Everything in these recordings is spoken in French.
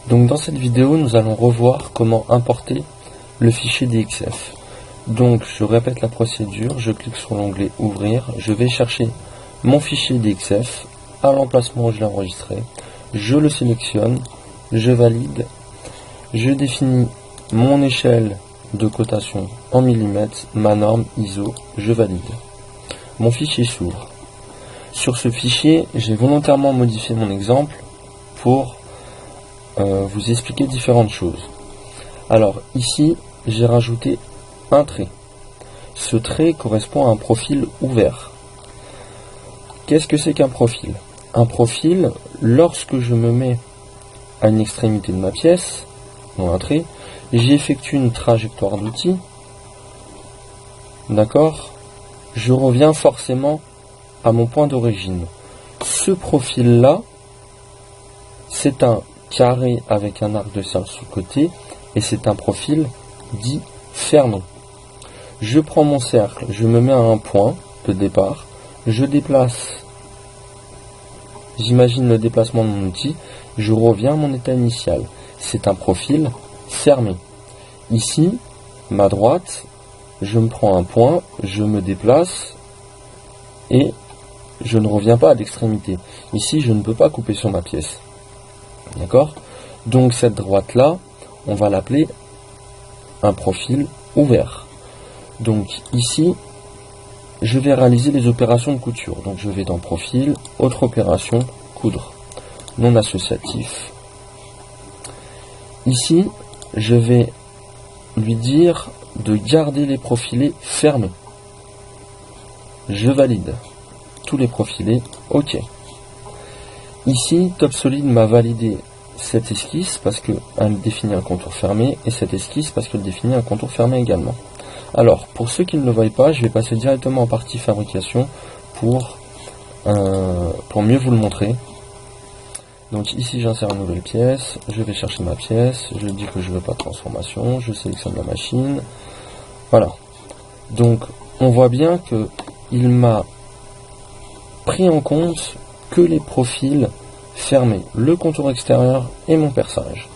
Donc dans cette vidéo, nous allons revoir comment importer le fichier DXF. Donc je répète la procédure, je clique sur l'onglet ouvrir, je vais chercher mon fichier DXF à l'emplacement où je l'ai enregistré, je le sélectionne, je valide, je définis mon échelle de cotation en millimètres, ma norme ISO, je valide. Mon fichier s'ouvre. Sur ce fichier, j'ai volontairement modifié mon exemple pour vous expliquer différentes choses. Alors ici, j'ai rajouté un trait. Ce trait correspond à un profil ouvert. Qu'est-ce que c'est qu'un profil? Un profil, lorsque je me mets à une extrémité de ma pièce, dans un trait, j'effectue une trajectoire d'outil, d'accord? Je reviens forcément à mon point d'origine. Ce profil-là, c'est un carré avec un arc de cercle sur le côté, et c'est un profil dit fermé. Je prends mon cercle, je me mets à un point de départ, je déplace, j'imagine le déplacement de mon outil, je reviens à mon état initial. C'est un profil fermé. Ici, ma droite, je me prends un point, je me déplace et je ne reviens pas à l'extrémité. Ici, je ne peux pas couper sur ma pièce. D'accord? Donc cette droite-là, on va l'appeler un profil ouvert. Donc ici, je vais réaliser les opérations de couture. Donc je vais dans profil, autre opération, coudre, non associatif. Ici, je vais lui dire de garder les profilés fermés. Je valide tous les profilés, ok. Ici, TopSolid m'a validé cette esquisse parce qu'elle définit un contour fermé et cette esquisse parce qu'elle définit un contour fermé également. Alors, pour ceux qui ne le voient pas, je vais passer directement en partie fabrication pour mieux vous le montrer. Donc ici, j'insère une nouvelle pièce, je vais chercher ma pièce, je dis que je ne veux pas de transformation, je sélectionne la machine. Voilà. Donc, on voit bien que il m'a pris en compte que les profils fermés, le contour extérieur et mon perçage.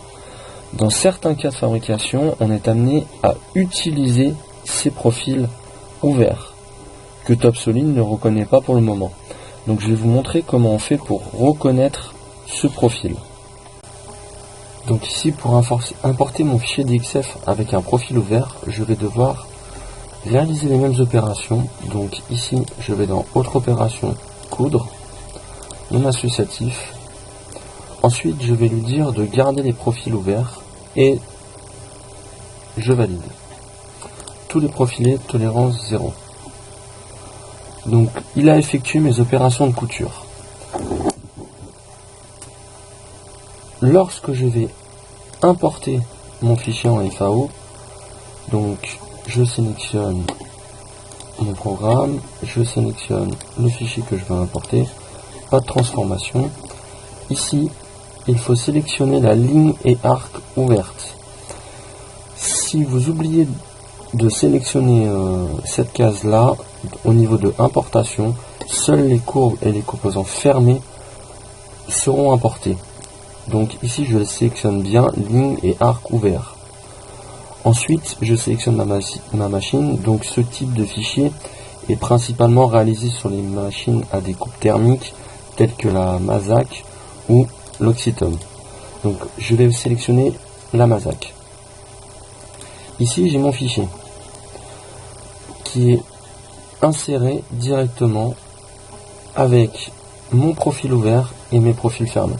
Dans certains cas de fabrication, on est amené à utiliser ces profils ouverts que TopSolid ne reconnaît pas pour le moment. Donc je vais vous montrer comment on fait pour reconnaître ce profil. Donc ici, pour importer mon fichier DXF avec un profil ouvert, je vais devoir réaliser les mêmes opérations. Donc ici, je vais dans autre opération, coudre, non associatif. Ensuite, je vais lui dire de garder les profils ouverts et je valide. Tous les profilés, tolérance 0. Donc, il a effectué mes opérations de couture. Lorsque je vais importer mon fichier en FAO, donc je sélectionne mon programme, je sélectionne le fichier que je veux importer, pas de transformation. Ici, il faut sélectionner la ligne et arc ouverte. Si vous oubliez de sélectionner cette case-là, au niveau de importation, seules les courbes et les composants fermés seront importés. Donc ici, je sélectionne bien ligne et arc ouvert. Ensuite, je sélectionne ma machine. Donc ce type de fichier est principalement réalisé sur les machines à découpe thermique, telles que la Mazak ou l'Oxytom. Donc je vais sélectionner la Mazak. Ici, j'ai mon fichier qui est inséré directement avec mon profil ouvert et mes profils fermés.